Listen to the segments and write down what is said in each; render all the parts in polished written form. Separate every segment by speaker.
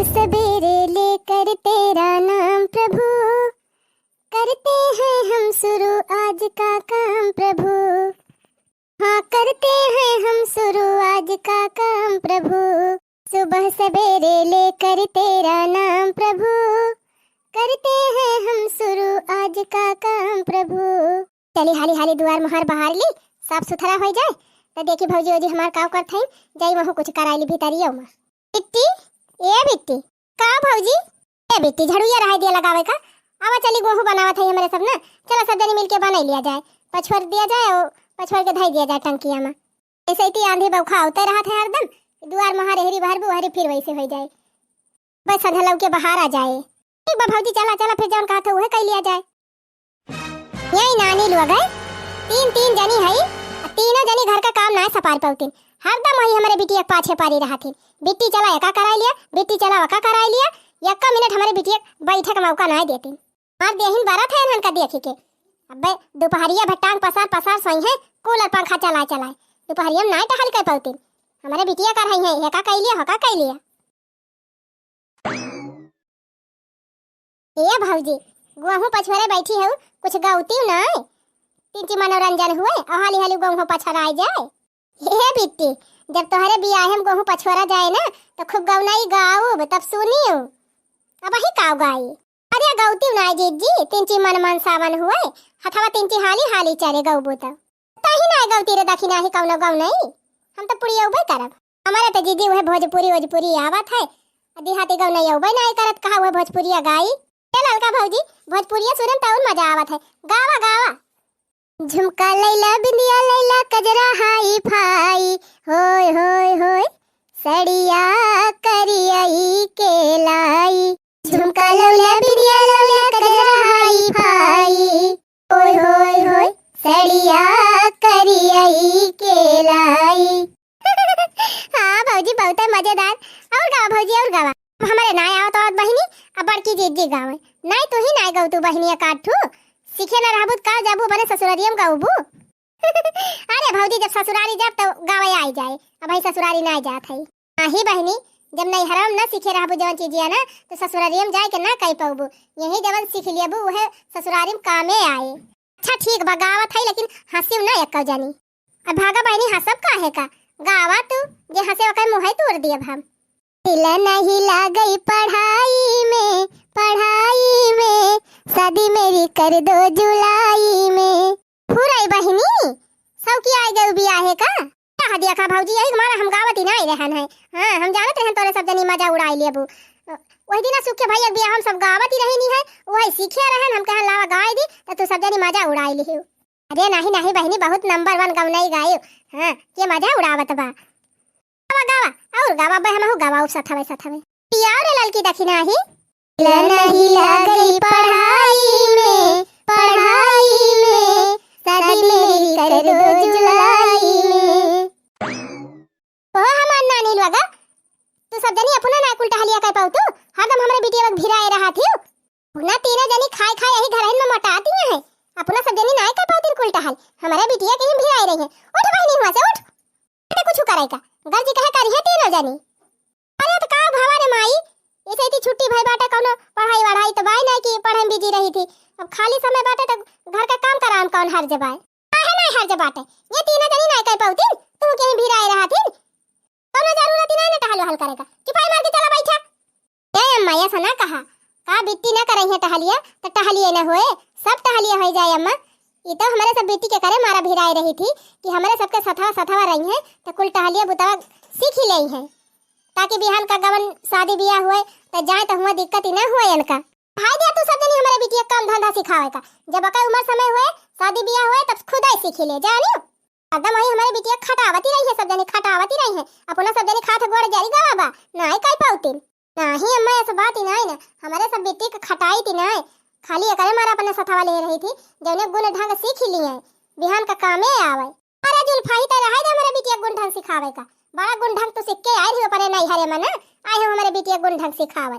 Speaker 1: सुबह सवेरे लेकर तेरा नाम प्रभु, करते हैं हम शुरू आज का काम प्रभु। हाँ, करते हैं हम शुरू आज का काम प्रभु। सुबह सवेरे लेकर तेरा नाम प्रभु, करते हैं हम शुरू आज का काम प्रभु। चली हाली हाली दुआर मोहर बहार ली, साफ सुथरा हो जाए तो देखी भौजी ओजी हमार काव करत हई, जाई वहाँ कुछ कराइली भीतरिया में। बिट्टी, ए बिट्टी, का भौजी? ए बिट्टी, झाड़ूया रहा दिया लगावे का। आवा चली गोहू बनावत है हमारे सब ना, चला सब जनी मिलके बना लिया जाए, पछवर दिया जाए और पछवर के धई दिया जाए टंकिया में। ऐसे ही आंधी बौखा होते रहा था हरदम, दुआर महार हेरी बाहर बुहरी फिर वैसे हो जाए, बस संझलव के बाहर आ जाए। ठीक बा भौजी, चला चला फिर जौन कहा था वह कर लिया जाए। यही नानी लोग है, तीन जनी है, तीनों जनी घर का काम ना सपार पाउतीन, हरदम वही हमारे बिटिया पाछे पारी रहा थी। बिट्टी चला एका कराई लिया, बिट्टी चला वका कराई लिया, यक्का मिनट हमारे बिटिया बैठे का मौका ना देती। मार देहिन बारा था इनहन का देखी के, अबे दोपहरिया भटांग पसार पसार सोई है, कूलर पंखा चलाए चलाए, दोपहरिया में ना टहल कर पाउतीन। हमारे बिटिया कर रही है, एका कई लिया हका कई लिया। ए भौजी, गोहू पछवारे बैठी हो, कुछ गाउती ना, तीन मनोरंजन हुए और हाली हाली गोहू पछवारा जाए। हे बिट्टी, जब तोहरे बियाह में गोहू पछवारा जाए ना तो खूब गौनाई गाऊ, तब सुनियो। अब ही काव गाई, अरे गौती ना जीजी, तीन मन सावन हुए, हथवा तीन हाली हाली चले गौबो तही ना गौती रे दखी नाही कौनो गौनाई। हम तो पुड़िया उबे करब, हमारे तो जीजी वह भोजपुरी आवत है, देहाती गौनाई उबे नहीं करत, कहा वह भोजपुरिया गाई। चल अलका भौजी, भोजपुरिया सुनन त और मजा आवत है, गावा गावा। झुमका लैला बिंदिया लैला कजरा हाई फाई, होय होय होय सड़िया करियाई के लाई। झुमका लैला बिंदिया लैला कजरा हाई फाई, होय होय होय सड़िया करियाई के लाई। हाँ भौजी, बहुत मजेदार। और गावा भौजी, और गावा। हमारे नाय आवत आवत बहिनी, अब बड़की जीजी गावे, नाय तू ही नाय गाऊ, तू बहिनिया काठू सीखे ना रहबुत का जाबू बने ससुरारियम गाऊबू। अरे भौजी, जब ससुरारी जब तो गावे आई जाए, अब भाई ससुरारी ना जात है। आही बहिनी, जब नहीं हराम ना सीखे रहबू जवन चीजिया ना तो ससुरारियम जाए के ना कह पाऊबू, यही जवन सीख लियबू वह ससुरारी में कामे आए। अच्छा ठीक बा, गावत है लेकिन हंसी ना एक जानी। अब भागा बहिनी, हंसब काहे का, गावा तू, जे हंसे ओकर मुंह तोड़ दियब हम। दिल नहीं लागई पढ़ाई में, पढ़ाई में, शादी मेरी कर दो जुलाई में। फुराई बहिनी, सब की आई गई बियाहे का, कहा दिया का भौजी, यही हमारा हम गावती नहीं रहन है। हाँ, हम जानत रहन तोरे सब जनी मजा उड़ाई लेबू। वही दिन सुख के भैया बियाह हम सब गावती रही नहीं है, वही सीखे रहन, हम कहन लावा गाय दी तो तू सब जनी मजा उड़ाई लिहियो। अरे नहीं नहीं बहिनी, बहुत नंबर 1 गवनाई गायो। हाँ, के मजा उड़ावत बा। गावा गावा और गावा बे, हम गावा और सथवे सथवे पियार ललकी दखिना ही। नहीं लगई पढ़ाई में, पढ़ाई में, शादी मेरी कर दो जुलाई में। ओ हमार नानी लगा, तू सब जनी अपना ना उल्टा हलिया कह पाऊ, तू हरदम हमरे बिटिया वक भिराए रहा थी। पुना तीनों जनी खाई खाई यही घरन में मोटाती है, अपना सब जनी ना कह पाऊ तीन उल्टा हल, हमारे बिटिया कहीं भिराए रही है। उठ बहिनी हुआ से उठ, बेटे कुछ करे का गलती कहे करी है तीनों जनी। अरे तो का भावा रे माई, ऐसे ही छुट्टी भाई बाटा कौनो पढ़ाई वढ़ाई तो बाई नहीं कि पढ़ाई में बिजी रही थी, अब खाली समय बाटे तो घर का काम कराम कौन हर जबाए, काहे नहीं हर जबाटे। ये तीनों जनी नहीं कह पाउती, तू कहीं भिराए रहा थी, कौनो जरूरत नहीं ना टहल हल करेगा, चुपाई मार के चला बैठा। ए अम्मा ऐसा ना कहा, का बिट्टी ना करई है टहलिया तो टहलिए ना होए, सब टहलिया हो जाए अम्मा। ये तो हमारे सब बेटी के करे मारा भिराई रही थी कि हमारे सबके सथवा सथवा रही है तो कुल टहलिया बुतावा सीख ही ली है, ताकि बिहान का गवन शादी ब्याह हुए तो जाए तो हुआ दिक्कत ही ना हुए इनका। भाई दिया तू सब जनी हमारे बिटिया काम धंधा सिखावे का, जब अका उम्र समय हुए शादी ब्याह हुए तब खुद ही सीख ले जानी। एकदम वही हमारे बिटिया खटावती रही है, सब जनी खटावती रही है, अपना सब जनी खात गोड़ जारी गावा ना कह पाउती। नहीं अम्मा ऐसा बात ही नहीं ना, हमारे सब बेटी के खटाई थी ना, खाली करे मारा अपने सथवा ले रही थी, जौने गुण ढंग सीख ली है, बिहान का कामे आवे। अरे जुल्फाई त रहा दे हमारे बिटिया गुण ढंग सिखावे का, बड़ा गुण ढंग तो सीख के आई थी अपने नहीं हरे मन आए हो हमारे बिटिया गुण ढंग सिखावे।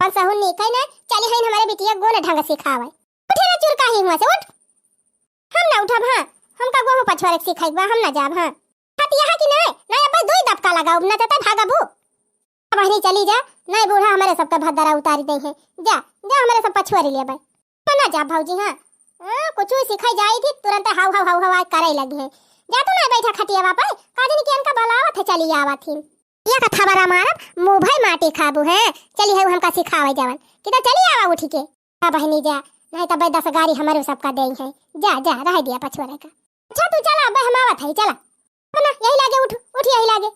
Speaker 1: पंसहुन नहीं कहीं ना चली है हमारे बिटिया गुण ढंग सिखावे। उठे ना चुर काहे हुआ से उठ, हम ना उठब। हां, हम का गोहू पछवारे सिखाइबा, हम ना जाब। हां, हत यहाँ की नहीं ना, अब दो दबका लगाओ ना, तो भागबू। बहनी चली जा, नहीं बूढ़ा हमारे सबका भद्दरा उतारी दे है। जा जा हमारे सब पछुआरी ले भाई ना जा भौजी। हाँ कुछ सिखाई जाई थी तुरंत हाउ हाउ हाउ हाउ करे लगी है। जा तू ना बैठा खटिया वापा काजनी के अनका बलावत है चली आवा थी या का थबरा मारब मुंह भाई माटी खाबू है। चली है हमका सिखावे जवन कि तो चली आवा उठी के। हां बहनी जा, नहीं तो 10 गाड़ी हमारे सबका देई है। जा जा रह दिया पछुआरे का। अच्छा तू चला बे हम आवत है। चला ना यही लागे उठ यही लागे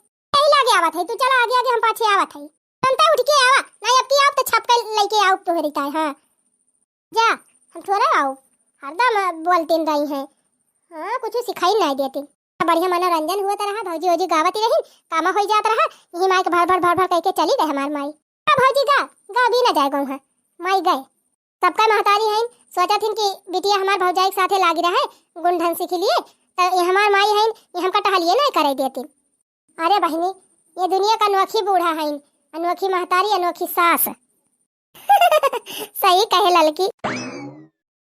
Speaker 1: आवत है। तू चला आगे आगे हम पाछे आवत है। तंता उठ के आवा नहीं अब की आप तो छप के लेके आओ तो हरी ताई। हां जा हम थोड़ा आओ हरदम बोलती रही है। हाँ कुछ सिखाई नहीं देती। बढ़िया मनोरंजन हुआ रहा भौजी भौजी गावती रही कामा हो जात रहा। यही माई के भर भर कह के चली गए हमार माई। भौजी गा भी ना जाए गाँव। माई गए सबका महतारी है सोचा थी कि बिटिया हमार भौजाई के साथे लागी रहे गुण ढंग सीख लिए तो ये हमार माई है ये हमका टहलिए नहीं करे देती। अरे बहनी ये दुनिया का अनोखी बूढ़ा है, अनोखी महतारी अनोखी सास। सही कहे लड़की।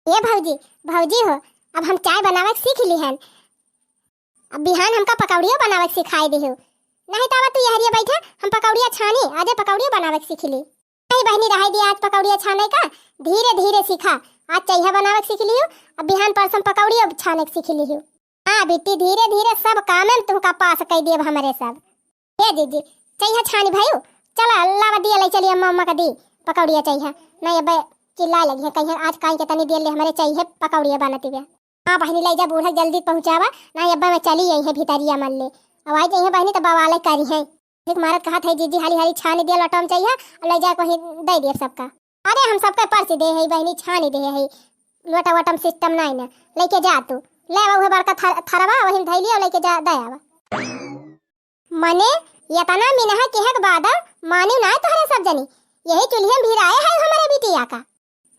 Speaker 1: ये भौजी भौजी हो अब हम चाय बनावे सीख ली हैं। अब बिहान हमका पकौड़ियों बनावे सिखाई दी हो। नहीं तो तू यहरिया बैठा हम पकौड़िया छानी आज पकौड़ियों बनावे सीख ली। नहीं बहनी रह दी आज पकौड़िया छाने का धीरे धीरे सीखा। आज चाहिए बनावे सीख लियो अब बिहान परसों पकौड़ियों छाने सीख ली हो। हाँ बेटी धीरे धीरे सब काम में तुमका पास कह दिए हमारे सब। हे दीदी चाहिए छानी भाई चला अल्लाह दिया ले चलिए अम्मा का दी पकौड़िया चाहिए। नहीं अब चिल्ला लगी है कहीं आज काई के तनी देर ले हमारे चाहिए पकौड़िया बनाती हुआ। हाँ बहनी ले जा बूढ़ा जल्दी पहुंचावा नहीं अब्बा मैं चली यही है भीतरिया मन ले अब आई चाहिए बहनी तो बवाले करी है। एक मारत कहा था जीजी हाली हाली छानी दिया लटम चाहिए और ले जा कहीं दे दिए सबका। अरे हम सबका पर्स दे है बहनी छानी दे है लोटा वटम सिस्टम नहीं ना लेके जा तू ले वह बड़का थरवा वही धैली और लेके जा दे आवा। मने ये तना मिनहा के हक बादा मानी ना तोहरे सब जनी यही चुल्हे भिराए है हमारे बिटिया का।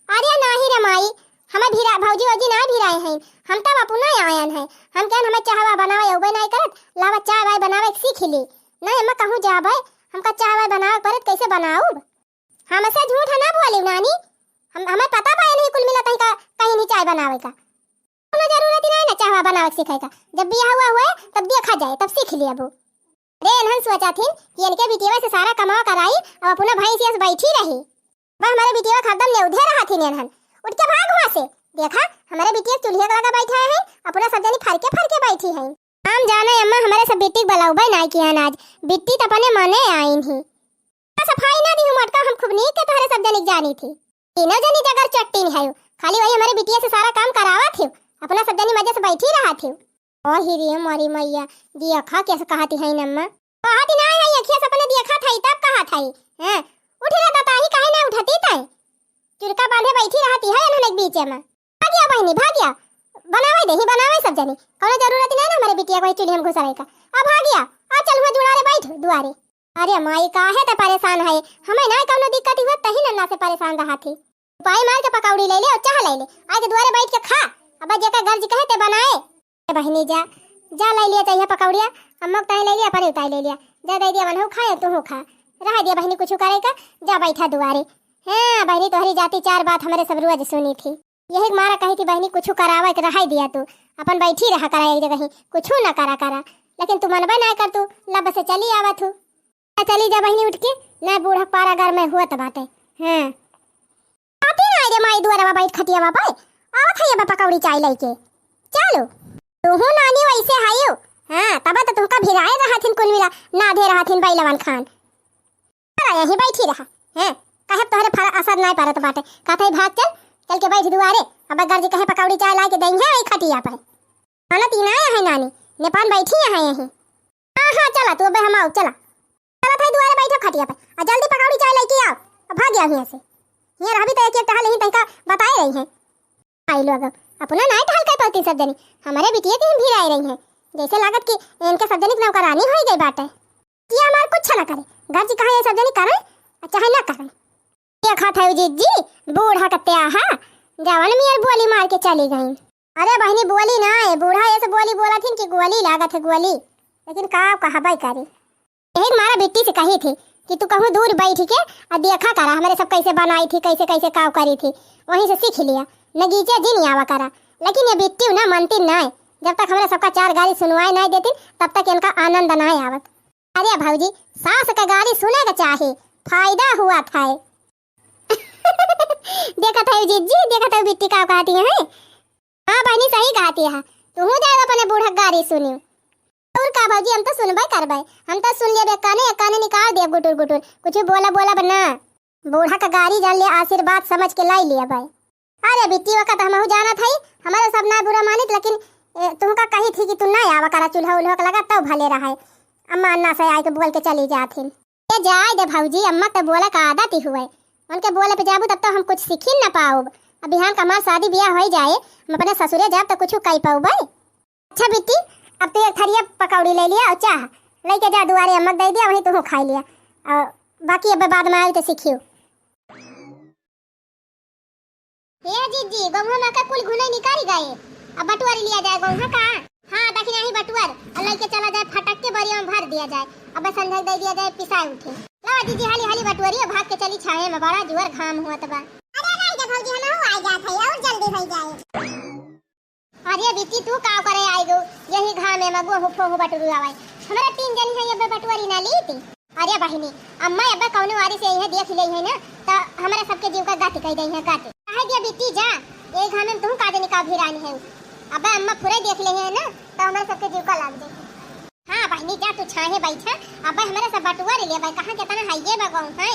Speaker 1: अरे नाही रे माई हमें भीरा भौजी वौजी ना भिराए हैं हम तब अपना आयन है। हम क्या हमें चाहवा बनावे उबे नहीं करत लावा चाय वाय बनावे सीख ली नहीं हम कहूं जा भाई हमका चाय वाय बनावे परत कैसे बनाऊ। हमसे झूठ है ना बोली नानी हमें पता पाए नहीं कुल मिला कहीं नहीं चाय बनावे का कोनो जरूरत नहीं ना चाहवा बनावे सीखे का। जब बियाह हुआ तब देखा जाए तब सीख लिया वो। रे इन्हन सोचा थी कि इनके बिटिया से सारा कमावा कराई अब अपना भाई से बैठी रही वह हमारे बिटिया खरदम ले उधे रहा थी इन्हन उठ के भाग वहां से। देखा हमारे बिटिया चूल्हे लगा बैठा है अपना सब जनी फरके बैठी है। हम जाने अम्मा हमारे सब बेटी बलाऊ भाई ना किया आज बिट्टी तो अपने मने आईन ही सफाई ना दी मटका हम खूब नीक के तोहरे सब जनी जानी थी तीनों जनी जगह चट्टी है खाली वही हमारे बिटिया से सारा काम करावा थी अपना सब जनी मजे से बैठी रहा थी। और हिरिया मारी मैया दिया खा कैसे कहती है अम्मा कहती ना है अखिया सपने दिया खा था तब कहा था हैं उठी रहता ताही काहे ना उठती तय चुरका बांधे बैठी रहती है इन्होंने एक बीच में। भागिया बहनी भागिया बनावे सब जनी कोनो जरूरत नहीं ना हमारे बिटिया को चुल्हे में घुसावे का। अब भागिया आ चल हुआ जुड़ारे बैठ दुआरे। अरे माई काहे त परेशान है हमें ना कोनो दिक्कत हुआ तही नन्ना से परेशान रहा थी। पाई मार के पकौड़ी ले ले और चाह ले ले आज दुआरे बैठ के खा अब जेका गर्ज कहे ते बनाए। बहनी जा जा ले लिया चाहिए पकौड़िया अम्मा को ले लिया पर उतार ले लिया जा दे दिया बनहु खाए तू खा रह दिया बहनी कुछ करेगा जा बैठा दुआरे। हाँ बहनी तोहरी जाती 4 बात हमारे सब रोज सुनी थी यही मारा कही थी बहनी कुछ करावा के रह दिया तू अपन बैठी रहा करा एक जगह कुछ ना करा लेकिन तू मनबे ना कर तू लब से चली आवा थू चली जा बहनी उठ के ना बूढ़ा पारा घर में हुआ तो बात है। हाँ आती ना रे माई दुआरा बैठ खटिया बाबा आवत है ये पकौड़ी चाय लेके चलो तू नानी वैसे हायो। हाँ तब तो तुमका भिराए रहा थिन कुल मिला ना दे रहा थिन बैलवन खान यही बैठी रहा हैं कहे तोहरे फरा असर नहीं परत बाटे कहते भाग चल के बैठ दुआरे अब गर्जी कहे पकौड़ी चाय ला के देंगे आई खटिया पर खाना तीन आया है नानी नेपाल बैठी है यहीं। हाँ हाँ चला तू अब हम आओ चला चला भाई दुआरे बैठो खटिया पर और जल्दी पकौड़ी चाय लेके आओ अब भाग गया यहाँ से यहाँ रह भी तो एक टहल नहीं तनका बताए रही हैं आई लोग अपना नाई टहल कर पड़ती सब जनी हमारे बिटिया की भी रह रही हैं जैसे लागत कि इनके सब जनी नौकरानी हो गई बात है कि हमारा कुछ ना करे घर जी कहा ये सब जनी करे चाहे ना करे ये खाता है जीजी बूढ़ा कत्ते आहा जवान मियां बोली मार के चली गई। अरे बहनी बोली ना है बूढ़ा ऐसे बोली बोला थी कि गोली लागत है गोली लेकिन का कहा भाई करे यही मारा बेटी से कही थी कि तू कहूँ दूर बैठ के और देखा करा हमारे सब कैसे बनाई थी कैसे कैसे काव करी थी वहीं से सीख लिया नगीचे जी नहीं आवा करा। लेकिन ये बिट्टी ना मनती ना जब तक हमारे सबका 4 गाली सुनवाई नहीं देती तब तक इनका आनंद ना आवत। अरे भाऊजी, सास का गाली सुने का चाहे, फायदा हुआ था। देखा था जीजी, देखा था बिट्टी का कहती है। हाँ बहनी सही कहती है, तू हो जाएगा अपने बूढ़ा गाली सुनी। और का भाऊजी, हम तो सुनबे करबे, हम तो सुन लेबे, काने काने निकाल दे गुटुर गुटुर, कुछ बोला बोला बना। बूढ़ा का गाली जान ले, आशीर्वाद समझ के लाई लिया भाई। अरे बिट्टी वक्त हम हो जाना था, हमारे सब ना बुरा मानित, लेकिन तुमका कही थी कि तू ना आवा करा, चूल्हा उल्हा लगा तब भले रहा है। अम्मा अन्ना से आई के बोल के चली जाती। ये जाए दे भाऊजी, अम्मा के बोले का आदत ही हुए, उनके बोले पे जाबू तब तो हम कुछ सीख ही ना पाओ। अब बिहान का हमार शादी ब्याह हो जाए, हम अपने ससुरे जाब तो कुछ कही पाऊ भाई। अच्छा बिट्टी, अब तो एक थरिया पकौड़ी ले लिया और चाह लेके जा दुआरे, अम्मा दे दिया, वही तू खा लिया, और बाकी अब बाद में आई तो सीखियो। ये जीजी, गौहा में का कुल घुने निकाल गए, अब बटुआर लिया जाए गौहा का। हाँ दखिना ही बटुआर, और लेके चला जाए, फटक के बरिया में भर दिया जाए, अब संध्या दे दिया जाए, पिसाए उठे। ला जीजी हाली हाली बटुआरी भाग के चली छाए में, बड़ा जोर घाम हुआ तबा। अरे नहीं दे भौजी, हम आ जात है और जल्दी हो जाए। अरे बिट्टी तू का करे आई गो, यही घाम में गो फोहु बटुरु आवे, हमरा 3 जन है, अब बटुआरी ना लीती। अरे बहिनी, अम्मा अब कौनो वारी से यही देख ले है ना, तो हमरा सबके जीव का गाती कह दई है, गाती कहे दिया बिट्टी जा, ए घाम में तू का देनी का भिरानी है। अब अम्मा पूरे देख ले है ना, तो हमरा सबके जीव का लाग दे। हां बहिनी जा, तू छाहे बैठा, अब हमरा सब बटुआरी ले भाई, कहां के तना हाइए बगौ है।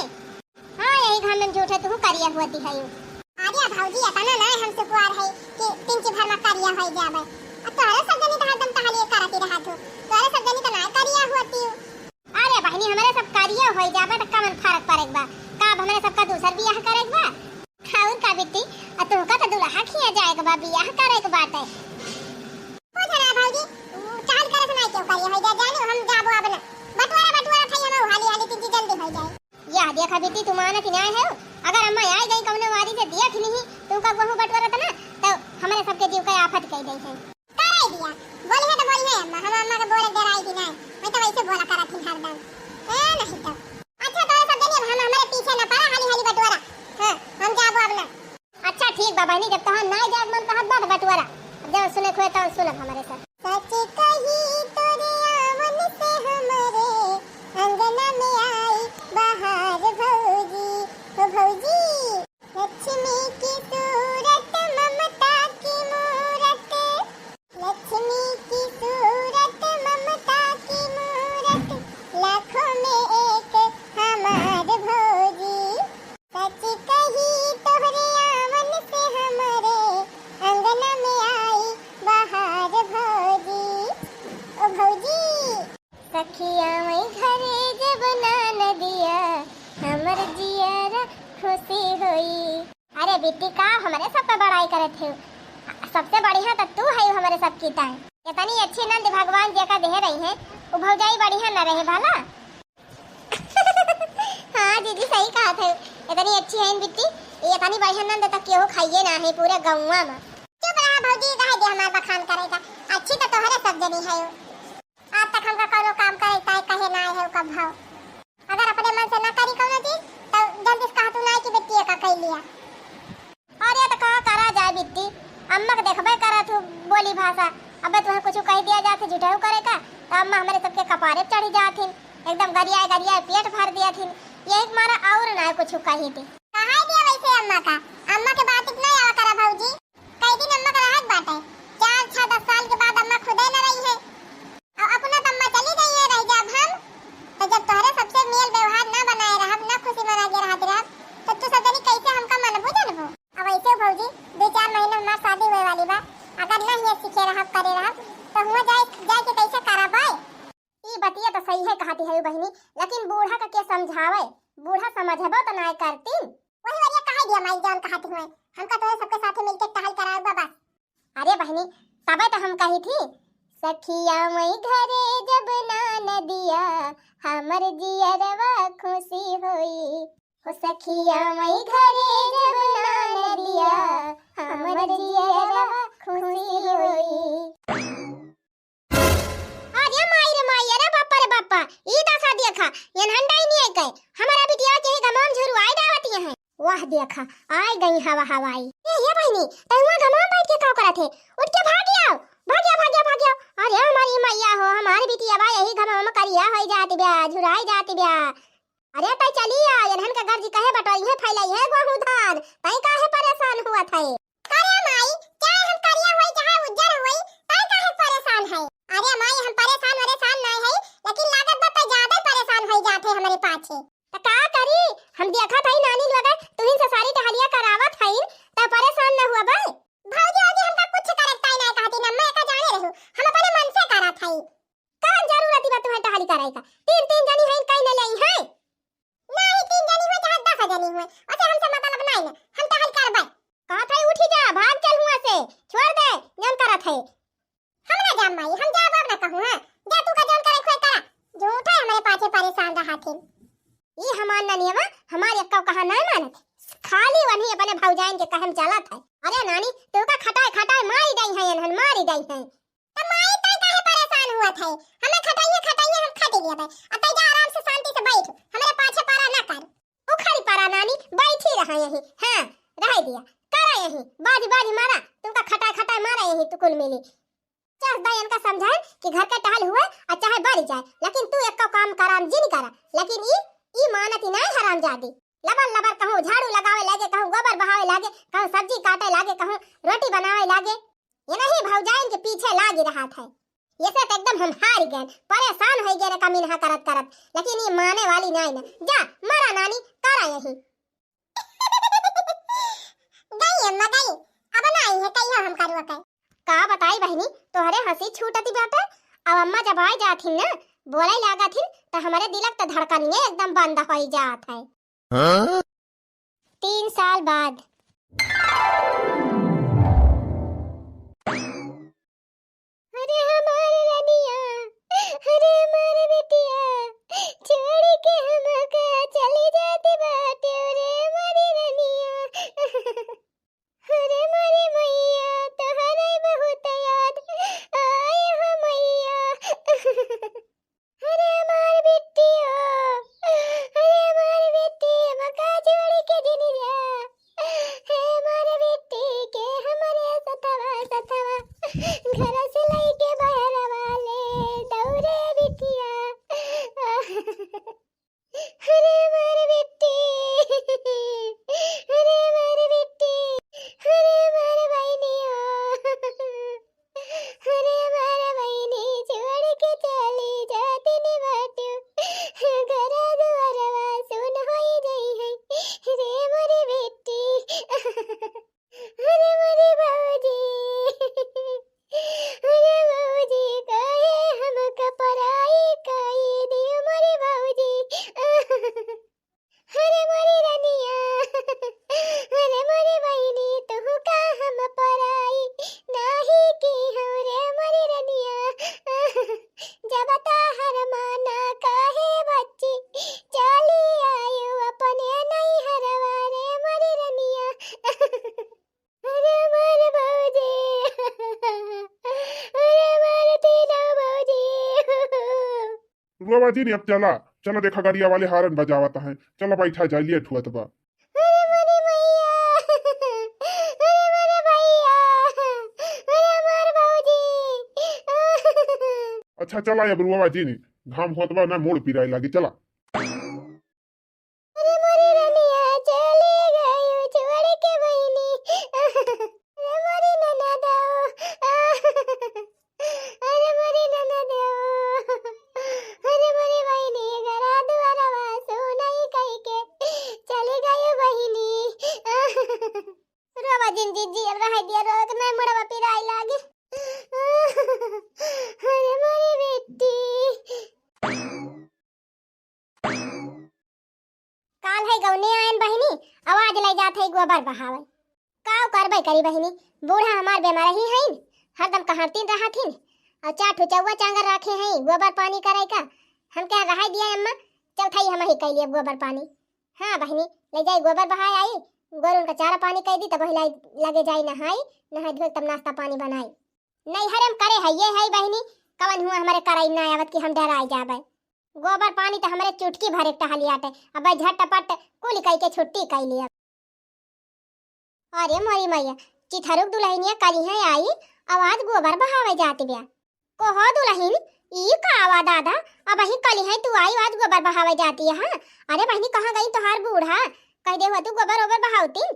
Speaker 1: हां यही घाम में झूठे तू करिया हुआ दिखाई। अरे भौजी अतना ना हम सुकुआर है कि 3 भर में करिया हो जाबे, अब तोरे सब जनी तो हरदम तहलिए करती रहत हो, तोरे सब जनी तो ना करिया होती। अरे बहनी हमारे सब करिया हो जाबे त कमन फर्क पड़ेग बा, का हमारे सब का दूसर बियाह करेग बा। खाउन का बिट्टी, आ तू का त दुल्हा खिया जाएगा बा, बियाह करेग बात है। पूछ ना भौजी, काल करे से नहीं क्यों करिया हो जा, जानो हम जाबो अब ना, बटवारा बटवारा थई हम हाली हाली 3 जल्दी हो जाए। या देखा बिट्टी, तू मानत नहीं है, अगर अम्मा आई गई कौनो वारी से देख नहीं तुमका बहु बटवारा था ना, तो हमारे सबके जीव का आफत कह दई है। कराई दिया बोली है तो बोली है अम्मा, हम अम्मा के बोले डराई थी ना, मैं तो वैसे बोला करा थी हरदम। नहीं तो अच्छा तो सब जने हम हमारे पीछे ना पड़ा, हाली हाली बटवारा। हां हम जाबो अब ना। अच्छा ठीक बाबा, नहीं जब तो हम ना जाब मन कहत बात बटवारा, अब जब सुने खोए तो सुनब हमारे साथ। सच कही तोरे आवन से हमारे अंगना में आई बहार भौजी, ओ भौजी लक्ष्मी की सूरत ममता की मूरत, लक्ष्मी की सूरत ममता की मूरत, लाखों में एक हमार भौजी। सच कही तोहरे आवन से हमारे अंगना में आई बहार भौजी, ओ भौजी सखिया मैं घरे जब ना नदिया हमर जिया खुशी होई। अरे बिट्टी का हमारे सब पे बड़ाई करत है, सबसे बढ़िया तो तू है हमारे सब की ताई, इतनी अच्छी नंद भगवान जी का दे रही है, वो भौजाई बढ़िया न रहे भला। हाँ दीदी सही कहा थे, इतनी अच्छी है बिट्टी, ये इतनी बढ़िया नंद तक केहू खाइए ना है पूरे गौवा में। चुप रहा भौजी, कहे दे हमार बखान करेगा, अच्छी तो तोहरे सब जनी है, आज तक हमका कोनो काम करे ताई कहे ना है कब भाव, अगर अपने मन से ना करी कोनो चीज तो जल्दी से कहा तू ना कि बेटी का कह लिया। अरे तो कहा करा जाए बिट्टी, अम्मा के देखबे करा तू बोली भाषा, अब तुम्हें कुछ कह दिया जाते झूठाऊ करे का, तो अम्मा हमारे सबके कपारे चढ़ी जाथिन, एकदम गरिया पेट भर दिया थिन, यही मारा और ना कुछ कही थी। कहा दिया वैसे अम्मा का, अम्मा के बात इतना आवा करा भौजी, कई दिन अम्मा का राहत बात है, 4-6-10 साल के बाद अम्मा खुद ही न रही है, और अपना अम्मा चली गई है, रह जाब हम, तो जब तोहरे सबसे मेल व्यवहार ना बनाए रहब, ना खुशी मना के रहत रहब, तो तू सब जनी कैसे हमका मनबू जानबो। अब ऐसे भौजी 2-4 महीना हमार शादी होए वाली बा, अगर ना ये सीखे रहब करे रहब तो हुआ जाए के कैसे करबै। ई बतिया तो सही है कहती है बहिनी, लेकिन बूढ़ा का के समझावे, बूढ़ा समझबो तो ना करती। वही वरिया कहे दिया माई जान कहती हुए, हमका तो सबके साथे मिलके टहल कराओ बाबा। अरे बहिनी तबे तो हम कही थी, सखिया मई घरे जब ना नदिया हमर जियरवा खुशी होई, हो सखिया मई घरे जब ना नदिया हमर जियरवा खुशी होई। अरे माई रे माई, अरे बापा ई देखा देखा ये हंडाई नहीं है कहीं, हमारा बिटिया के गमाम झुरु आई डावती है। वाह देखा आई गई हवा हवाई। ये बहनी तई वहां गमाम बैठ के का करत है, उठ के भाग आओ, भाग्या भाग्या भाग्या। अरे हमारी मैया हो, हमारी बिटिया बा यही घम हम करिया होई जाती ब्या, झुराई जाती ब्या। अरे तई चली आ, यनहन का घर जी कहे बटोई है फैलाई है गहू धान, तई काहे परेशान हुआ थे? अरे माई, चाहे हम करिया होई चाहे उज्जर होई, तई काहे परेशान है? अरे माई हम परेशान नहीं है, लेकिन लागत बा तई ज्यादा परेशान होई जाते हमारे पाछे। त का करी? हम देखा थई नानी लगे तुहिन से सारी टहलिया करावत हई, त परेशान न हुआ बे। भौजी होगी हमका कुछ करता ही नहीं कहती ना, मैं का जाने रहूं, हम अपने मन से करत हई। कौन जरूरत बा तुम्हें टहली कराई का? तीन जनी हैं कहीं न लई है। नहीं 3 जनी हो चाहे 10 जनी हो, ओसे हमसे मतलब नहीं ना, हम टहल करबै। कहत है उठी जा, भाग चल हुआ से, छोड़ दे जन करत है। हम ना जाम माई, हम जाब अब ना कहूं हां, जा तू का जन करे खोय करा, झूठे हमारे पाछे परेशान रहा थे। ये हमार ना नियमा, हमार एक कहा ना मानत, खाली वही अपने भौजाइन के कहम चलत है। अरे नानी तू का खटाई खटाई मारी दई है, हन मारी दई है। त माई तई काहे परेशान हुआ थे? हमें खटाइए हम खा लिया बे, अतई जा आराम से शांति से बैठ, हमारे पाछे पारा ना कर। उखड़ी पारा नानी, बैठी रहा यही, हां रह दिया करा यही, बाजी मारा, तुमका खटाई खटाई मारा यही तू कुल मिली। चाह दयन का समझाए कि घर का टहल हुआ और चाहे बढ़ जाए, लेकिन तू एक का काम कराम जी नहीं करा, लेकिन ई मानती नहीं हरामजादी। लबर कहूं झाड़ू लगावे लागे, कहूं गोबर बहावे लागे, कहूं सब्जी काटे लागे, कहूं रोटी बनावे लागे, ये नहीं भौजाइन के पीछे लागी रहा था। ये सब एकदम हम हार गए, परेशान हो गए कमीना करत, लेकिन ये माने वाली नहीं ना। जा मारा नानी करा यही। गई अम्मा गई, अब नहीं है कहियो हम करवा के। का बताई बहनी, तोहरे हंसी छूटती बाटे। अब अम्मा जब आई जाथिन ना, बोले लागा थिन तो हमारे दिलक तो धड़कनिए एकदम बंद हो जात है। 3 साल बाद। अरे हमारे रनिया, अरे हमारे बेटिया, छोड़ के हमका चली जाती बाटे रे हमारी रनिया। अरे हमारी मैया तोहरे बहुत याद आए हो मैया। अरे हमारी बेटिया, अरे हमारी बेटी मका छोड़ के दिन जा, हे हमारे बेटी के हमारे सतवा घर से लेके बाहर वाले दौरे बिटिया। अरे हमारे बेटी, अरे हमारे बेटी, अरे हमारे बहनियों, अरे हमारे बहनी छोड़ के चली जाती नहीं बाटू, घर दुआरवा सुन होई गई है रे हमारी बेटी। अरे हमारी बाबूजी, अरे बाबूजी काहे हमका पराई काई दी हमारे बाबूजी। अरे हमारी रनिया, अरे हमारी बहनी तू का हम पराई नाही की हो रे हमारी रनिया। जब ताहर माना काहे बच्ची चली आयु अपने नहीं हरवा रे हमारी रनिया। अरे हमारे बाबूजी, अरे हमारे तीनों बाबूजी।
Speaker 2: रुआ जी ने अब चला चला, देखा गाड़िया वाले हारन बजावता है, चला बैठा जा लिए ठुआ तबा।
Speaker 1: अरे मेरी मैया, अरे मेरे भैया, अरे हमारे बाबूजी।
Speaker 2: अच्छा चला अब रुआ जी ने घाम होत बा ना मोड़ पिराई लागी, चला।
Speaker 1: अरे मेरी रनिया चली गई छोड़ के बहनी, अरे मेरी ननदो, अरे मेरी ननदो, अरे मेरी बहनी घरा दुआरवा सुनई कह के चली गई बहनी। रोवा जी अब रह दिया, रोक नहीं मुड़वा पिराई लागी। अरे मेरी बेटी। काल है गौने आयन बहिनी, आवाज ले जात है गोबर बहावे। काव करबै करी बहिनी, बूढ़ा हमार बेमार ही हईन, हरदम कहरतीन रहथिन और चाठू चौवा चांगर रखे हैं गोबर पानी करे का। हम कह रहा दिया अम्मा, चौथाई हम ही कह लिए गोबर पानी। हाँ बहिनी ले जाई गोबर बहाए आई, गोरुन का चारा पानी कह दी तब वही लगे जाई नहाई धोई तब नाश्ता पानी बनाई। नहीं हरम करे है ये है बहिनी, कवन हुआ हमारे कराई ना आवत कि हम डराई जाबे। गोबर पानी तो हमारे चुटकी भरे टहलियाटे, अब झटपट कुल कई के छुट्टी कई लिया। अरे मोरी मैया, चिथरुक दुल्हनिया कली है आई आवाज गोबर बहावे जाती बिया। को हो दुल्हन ई का आवा दादा, अब ही कली है तू आई आज गोबर बहावे जाती है। हाँ अरे बहनी कहाँ गई तोहार बूढ़ा, कह दे हो तू गोबर ओबर बहावती।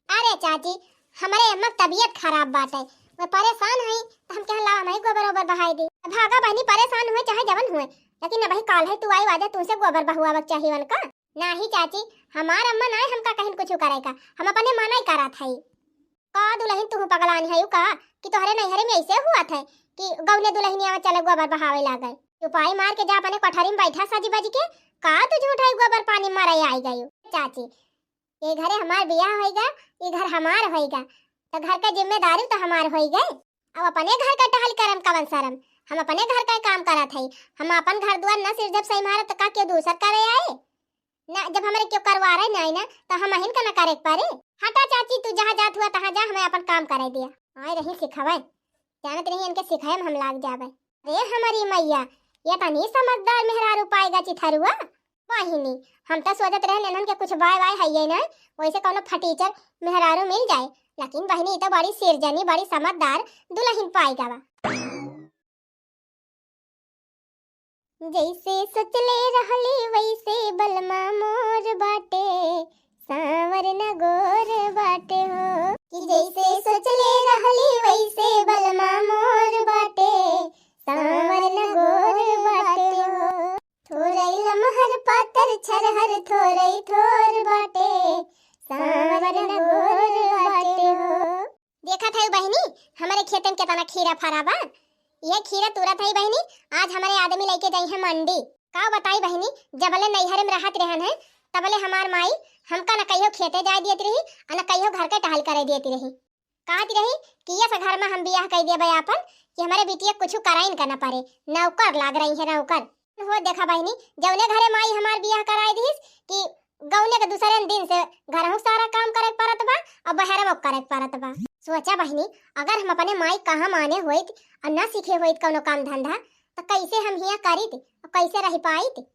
Speaker 1: अरे चाची हमारे अम्मा तबीयत खराब बात है, मैं परेशान है तो हम कह ला मैं गोबर ओबर बहाई दी। भागा बहनी परेशान हुए चाहे जवन हुए, लेकिन अब काल है तू आई वादे तुमसे गोबर बहुआवक चाहिए वन का। नहीं चाची हमार अम्मा ना हमका कहीं कुछ करेगा, हम अपने माना ही करा था। का दुल्हन तू पगलानी है का कि तोहरे नैहरे में ऐसे हुआ था कि गौने दुल्हनिया में चले गोबर बहावे लागल। चुपाई मार के जा अपने कोठरी में बैठा साजी बाजी के का तू झूठा गोबर पानी मारे आई गई। चाची ये घरे हमार बियाह होएगा, ये घर हमार होएगा, तो घर का जिम्मेदारी तो हमार हो गए। अब अपने घर का टहल करम कवन शरम, हम अपने घर का काम करा थे। हम अपन घर द्वार न सिर्फ जब सही मारे तो का क्यों दूसर करे आए ना, जब हमारे क्यों करवा रहे नहीं ना तो हम हिन का न करे पारे। हटा चाची तू जहाँ जात हुआ तहाँ जा, हमें अपन काम करे दिया। आए रही सिखावे जानत रही इनके सिखाए हम लाग जावे। अरे हमारी मैया ये तो नहीं समझदार मेहरारू पाएगा चिथरुआ वाहिनी। हम तो सोचत रहे ननन के कुछ बाय बाय है ना, वैसे कोनो फटीचर मेहरारू मिल जाए, लेकिन बहनी तो बड़ी सिरजनी बड़ी समझदार दुल्हन पाएगा बा। जैसे सोचले रहली वैसे बलमा मोर बाटे, सांवर न गोर बाटे हो। कि जैसे सोचले रहली वैसे बलमा मोर बाटे, सांवर न गोर बाटे हो। थोरई लमहर पातर छरहर थोरई थोर बाटे, सांवर न गोर बाटे हो। देखा था बहनी हमारे खेतन के तना खीरा फरा बा, ये खीरा तुरत है बहनी आज हमारे आदमी लेके गई है मंडी। का बताई बहनी जबले नैहरे में रहत रहन है तबले हमार माई हमका न कहियो खेते जाए देती रही और न कहियो घर के टहल करे देती रही। कहती रही कि ये घर में हम बियाह कर दिया अपन कि हमारे बिटिया कुछ कराइन का न पड़े, नौकर लाग रही है नौकर हो। देखा बहनी जौने घरे माई हमार बियाह कराई दी कि गौने के दूसरे दिन से घर सारा काम करे परत बा और बहरा करे परत बा। सोचा बहनी अगर हम अपने माई कहाँ माने होइत और न सीखे होइत कोनो काम धंधा तो कैसे हम हिया करीत और कैसे रह पाइत।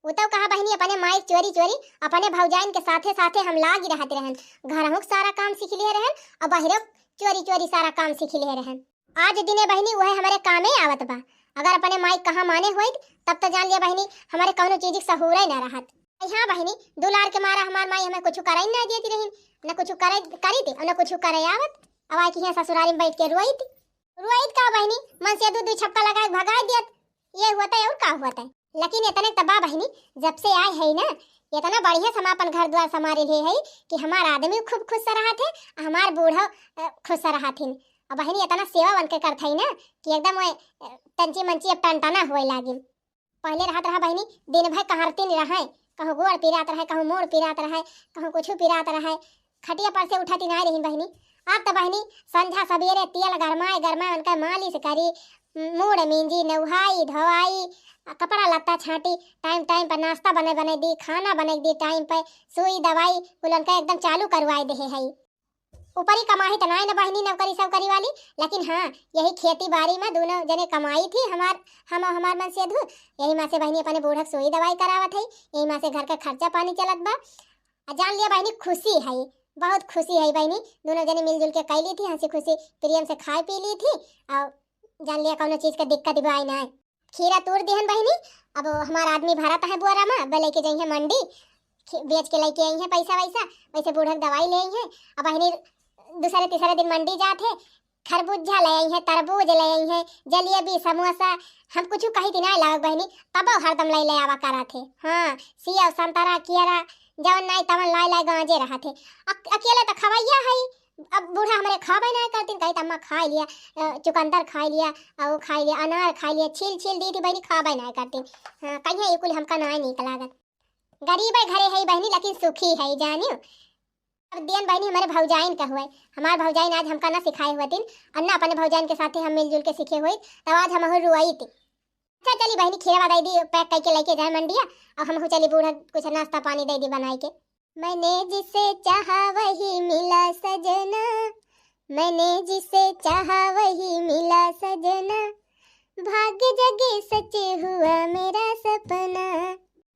Speaker 1: वो तो कहा बहनी अपने माई चोरी चोरी अपने भौजाइन के साथे साथे हम लाग रहत रहन, घर सारा काम सीख लिए रहन और बाहर चोरी चोरी सारा काम सीख लिए रहन। आज दिने बहनी वह हमारे कामे आवत बा। अगर अपने माई कहाँ माने होइत तब तो जान लिया बहनी हमारे कौनो चीज सहूर न रहत। हाँ बहनी दुलार के मारा हमार माई हमें कुछ करे न देती रही, न कुछ करे करी थी और न कुछ करे आवत। अब आई कि ससुराली में बैठ के रोईत का बहनी मन से दूध छपका लगा भगा दियत, ये होता है और का होता है। लेकिन इतने तबा बहनी जब से आए है ना इतना बढ़िया हम अपन घर द्वार समारे ले है कि हमार आदमी खूब खुश रहा थे, हमार बूढ़ा खुश रहा थे। अब बहनी इतना सेवा बन के करते ना कि एकदम तंची मंची अब टनटना होए लागी। पहले रहत रहा बहनी दिन भर कहरती नहीं रहे, कहूँ गोड़ पिरात रहे, कहूँ मोड़ पिरात रहे, कहूँ कुछ पिरात रहे, खटिया पर से उठाती नहीं रही बहनी। अब तो बहनी संध्या सवेरे तेल गरमाए गरमाए उनका मालिश करी, मूड मींजी नहाई धोवाई कपड़ा लत्ता छाटी, टाइम टाइम पर नाश्ता बने बने दी, खाना बने दी टाइम पर, सुई दवाई उनका एकदम चालू करवाए दे है। ऊपरी कमाई तो नहीं न बहनी नौकरी सब करी वाली, लेकिन हाँ यही खेती बाड़ी में दोनों जने कमाई थी हमार मन से धू यही माँ से बहनी अपने बूढ़क सुई दवाई करावत है, यही माँ से घर का खर्चा पानी चलत बा। जान लिया बहनी खुशी है, बहुत खुशी है बहनी। दोनों जने मिलजुल के कैली थी, हंसी खुशी प्रेम से खाए पी ली थी और जान लिया कोनो चीज का दिक्कत भी आई ना। खीरा तोड़ दिहन बहनी, अब हमारा आदमी भरत है बुआरा में बे लेके जाइए मंडी, बेच के लेके आई है पैसा वैसा, वैसे बूढ़क दवाई ले आई है। अब बहनी दूसरे तीसरे दिन मंडी जाते खरबूजा ले आई है, तरबूज ले आई है, जलेबी समोसा हम कुछ कही थी ना लाग बहनी तब हरदम ले आवा करा थे। हाँ सिया संतरा कियरा जवन नहीं तवन लाई गांजे रहा थे। अकेले तो खवैया है, अब बूढ़ा हमारे खावे नहीं करती, कही अम्मा खा लिया, चुकंदर खा लिया और खा लिया, अनार खा लिया, छील छील दी थी बहनी खावे नहीं करती। हाँ कहीं ये कुल हमका नहीं निकल लागत। गरीब है घरे है बहनी लेकिन सुखी है जानियो। अब दियन बहनी हमारे भौजाइन का हुए, हमारे भौजाइन आज हमका ना सिखाए हुए दिन अन्ना अपने भौजाइन के साथ हम मिलजुल के सीखे हुए, तब आज हम रुआई थी। अच्छा चली बहनी खीरा दे दी पैक करके लेके जाए मंडिया, अब हम चली बूढ़ा कुछ नाश्ता पानी दे दी बनाई के। मैंने जिसे चाहा वही मिला सजना, मैंने जिसे चाहा वही मिला सजना, भाग्य जगे सच हुआ मेरा सपना।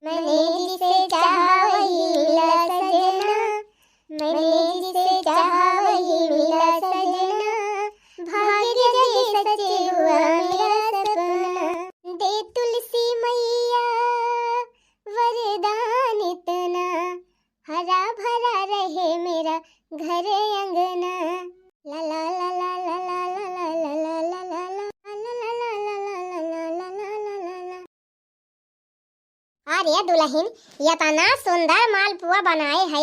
Speaker 1: मैंने जिसे चाहा वही मिला सजना, मैंने जिसे चाहा वही मिला सजना, भाग्य जगे घर अंगना ला ला ला ला ला ला ला ला ला ला ला ला। अरे दुल्हन ये तना सुंदर मालपुआ बनाए है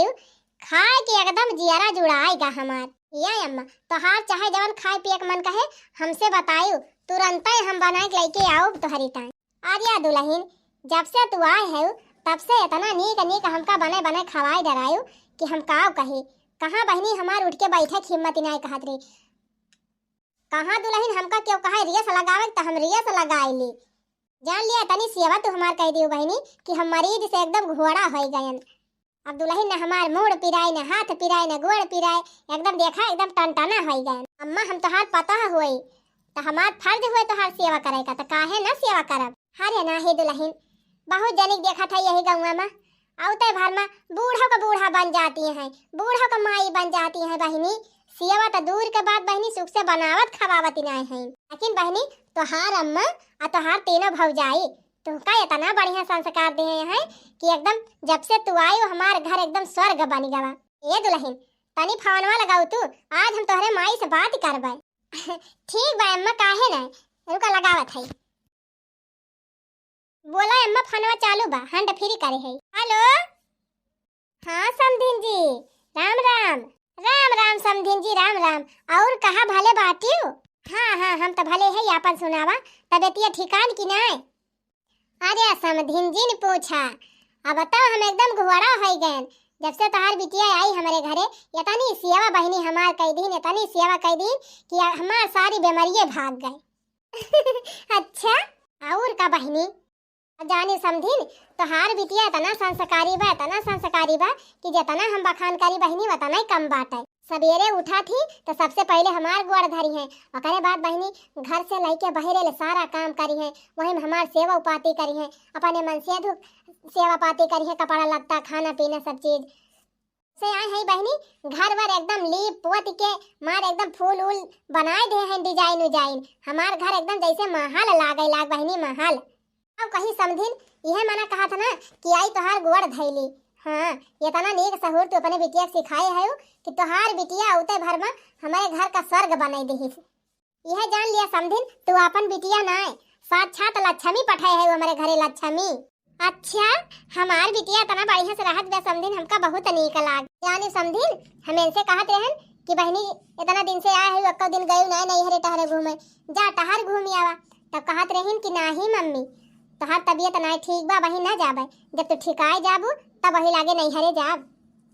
Speaker 1: खाए के एकदम जियारा जुड़ाएगा हमार। ये अम्मा तोहार चाहे जवन खाए पिए के मन कहे हमसे बतायु तुरंत ही हम बना के लेके आओ तोहरी टाइम। अरे दुल्हन जब से तू आए है तब से इतना नीक नीक हमका बने बने खवाए डरायु कि हम काव कहे कहाँ बहनी हमार उठ के बैठे हिम्मत नहीं कहत रही। कहाँ दुल्हन हमका क्यों कहे रियस लगावे तो हम रियस लगाईली। जान लिया तनी सेवा तू हमार कह दियो बहनी कि हम मरीज से एकदम घोड़ा हो गयन। अब दुल्हन ने हमार मुड़ पिराए न हाथ पिराए न गोड़ पिराए एकदम देखा एकदम टनटना हो गयन। अम्मा हम तोहार पता हुई तो हमार फर्ज हुए तोहार सेवा करे का तो काहे न सेवा करब। अरे ना हे दुल्हन बहुत जनिक देखा था यही गाँव में औते भर में बूढ़ों का बूढ़ा बन जाती है बूढ़ों का माई बन जाती है बहनी। सेवा तो दूर के बाद बहनी सुख से बनावत खवावत नहीं है। लेकिन बहनी तोहार अम्मा और तोहार तीनों भौजाई तुमका इतना बढ़िया संस्कार दिए हैं कि एकदम जब से तू आई हो हमार घर एकदम स्वर्ग बन गवा। ये दुल्हन तनी फोनवा लगाऊ तू आज हम तोहरे माई से बात करबे। ठीक बा अम्मा काहे ना रुका लगावत है। बोला अम्मा फोनवा चालू बा हैंड फ्री करे है। हेलो हाँ समधिन जी राम राम राम राम समधिन जी राम राम। और कहा भले बाटियो। हाँ हाँ हम तो भले है यापन सुनावा तबियतिया ठिकान की ना। अरे समधिन जी ने पूछा अब बताओ हम एकदम घोड़ा हो गए जब से तोहार बिटिया आई हमारे घरे। इतनी सेवा बहनी हमार कह दी इतनी सेवा कह दी कि हमार सारी बीमारियां भाग गए। अच्छा और का बहनी जानी समझिन तोहार बिटिया इतना संस्कारी बा कि जितना हम बखान करी बहनी उतना ही कम बात है। सवेरे उठा थी तो सबसे पहले हमार गोड़ धरी है और बाद बहनी घर से लेके बहरे ले सारा काम करी है वही में हमार सेवा उपाती करी है अपने मन से सेवा पाती करी है कपड़ा लत्ता खाना पीना सब चीज से आए है बहनी घर वर एकदम लीप पोत के मार एकदम फूल उल बनाए दे हैं डिजाइन उजाइन हमार घर एकदम जैसे महल लाग बहनी महल। अब कहीं समझिन यह मना कहा था ना कि आई तोहार गोड़ धैली। हाँ ये तना नेक सहूर तू अपने बिटिया सिखाए है कि तोहार बिटिया उते भर में हमारे घर का स्वर्ग बनाई दे। यह जान लिया समझिन तू अपन बिटिया ना साक्षात लक्ष्मी पठाए है हमारे घरे लक्ष्मी। अच्छा हमार बिटिया तना बढ़िया से रहत बे समझिन हमका बहुत नीक लाग जाने समझिन हम इनसे कहत रहन कि बहनी इतना दिन से आए है अक्का दिन गए नहीं हरे टहरे घूमे जा टहर घूम आवा। तब कहत रहन कि नहीं मम्मी तोहार तबियत नहीं ठीक बा वही ना जाबे जब तू ठिकाए जाबू तब वही लागे नहीं हरे जाब।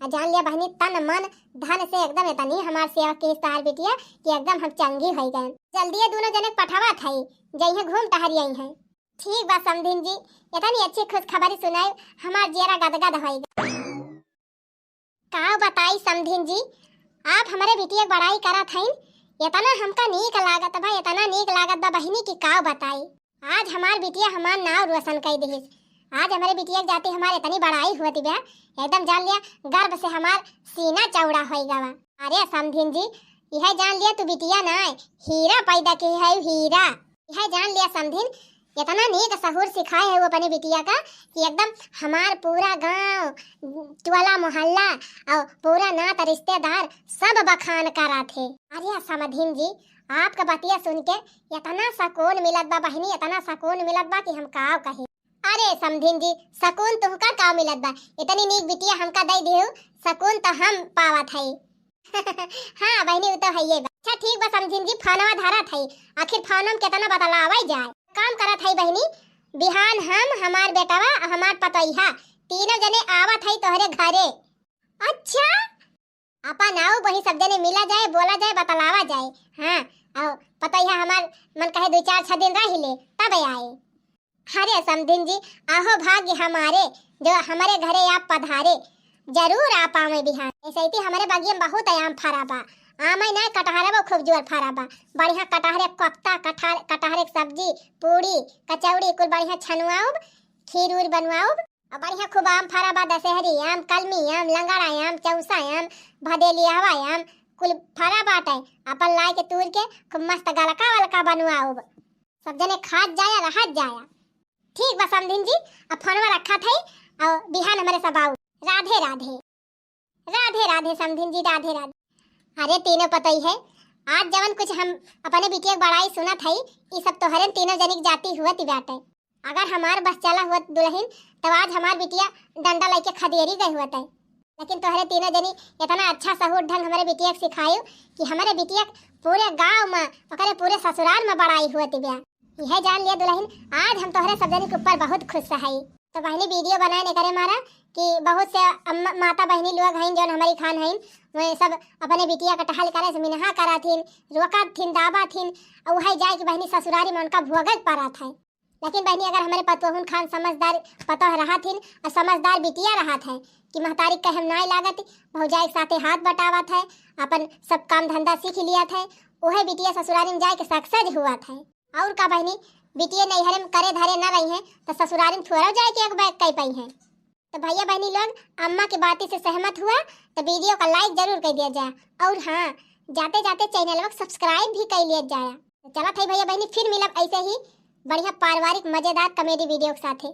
Speaker 1: जान लिया बहनी तन मन धन से एकदम इतनी हमार सेवा की तोहार बिटिया कि एकदम हम चंगी हो गए। जल्दी दोनों जने पठावा थाई जइहे घूम टहरी आई हैं। ठीक बा समधिन जी इतनी अच्छी खुश खबरी सुनाई हमार जेरा गदगद हो गए। का बताई समधिन जी आप हमारे बिटिया बड़ाई करत हईन इतना हमका नीक लागत बा इतना नीक लागत बा बहनी की का बताई। आज हमार बिटिया हमार नाव रोशन कर दी। आज हमारे बिटिया जाते हमारे इतनी बड़ाई हुआ थी एकदम जान लिया गर्व से हमार सीना चौड़ा हो गवा। अरे समधिन जी यह जान लिया तू बिटिया ना हीरा पैदा की है हीरा। यह जान लिया समधिन इतना नेक सहूर सिखाए है वो अपने बिटिया का कि एकदम हमार पूरा गांव टोला मोहल्ला और पूरा नात रिश्तेदार सब बखान करा थे। अरे समधिन जी आपका बतिया सुन के इतना सुकून मिलत बा बहनी इतना सुकून मिलत बा कि हम काव कहे। अरे समधिन जी सुकून तुमका का मिलत बा इतनी नीक बिटिया हमका दे दियो सुकून तो हम पावत है। हाँ बहनी तो है ये। अच्छा ठीक बा समधिन जी फोनवा धरत है आखिर फोनम कितना बदलावा जाए काम करत है बहनी बिहान हम हमार बेटावा हमार पतोइहा तीनों जने आवत है तोहरे घरे। अच्छा अपन आओ वही सब जने मिला जाए बोला जाए बतलावा जाए। हाँ आओ पतोइहा हमार मन कहे 2-4-6 दिन रह ले तब आए। अरे समधिन जी आहो भाग्य हमारे जो हमारे घरे आप पधारे जरूर आप आवे बिहान। ऐसे ही हमारे बागिया में बहुत आम फरा बा आम ना कटहरा खूब जोर फरा बा बढ़िया कटहरे कोफ्ता कटहरे सब्जी पूरी कचौड़ी कुल बढ़िया छनुआऊब खीर उर बनवाऊब और बढ़िया खूब आम फरा बा दशहरी आम कलमी आम लंगड़ा आम चौसा आम भदेली हवा आम कुल फरा बाटे अपन लाई के तूर के खूब मस्त गलका वलका बनवाऊब सब जने खात जाया रहत जाया। ठीक बा समधिन जी अब फोनवा रखा थे और बिहान हमारे सब आओ। राधे राधे। राधे राधे समधिन जी, राधे राधे। अरे तीनों पता ही है, आज जवन कुछ हम अपने बिटिया की बड़ाई सुना थी, ये सब तोहरे तीनों जनी की जाती हुआ ती बाटे। अगर हमार बस चला हुआ दुल्हन, तब आज हमार बिटिया डंडा लेके खदेरी गई हुआ था। लेकिन तोहरे तीनों जनी इतना अच्छा सहूर ढंग हमारे बिटिया को सिखायो कि हमारे बिटिया पूरे गांव में और पूरे ससुराल में बड़ाई हुआ थी ब्याह। यह जान लिया दुल्हन, आज हम तोहरे सब जनी के ऊपर बहुत खुश है। तो बहनी वीडियो बनाए ने करे मारा कि बहुत से माता बहनी लोग हैं जो हमारी खान हैं, वे सब अपने बिटिया का टहल करे मिनहा करा थीन, रोका थीन, दाबा थीन, और वही जाए कि बहनी ससुरारी में उनका भोगत पड़ा था। लेकिन बहनी अगर हमारे पतोहन खान समझदार पता रहा थीन और समझदार बिटिया रहा था कि महतारी कहम नाई लागत, भौजाई के साथे हाथ बटावा था, अपन सब काम धंधा सीख लिया था, वही बिटिया ससुरारी में जाए के सक्सेस हुआ था। और का बहनी बिटिया नैहर में करे धरे न रही हैं तो ससुरारी में थोड़ा जाए के एक बैग कई पाई हैं। तो भैया बहनी लोग अम्मा की बातें से सहमत हुआ तो वीडियो का लाइक जरूर कर दिया जाए, और हाँ जाते जाते चैनल को सब्सक्राइब भी कर लिया जाए। तो चला था भैया बहनी, फिर मिलब ऐसे ही बढ़िया पारिवारिक मजेदार कॉमेडी वीडियो के साथ।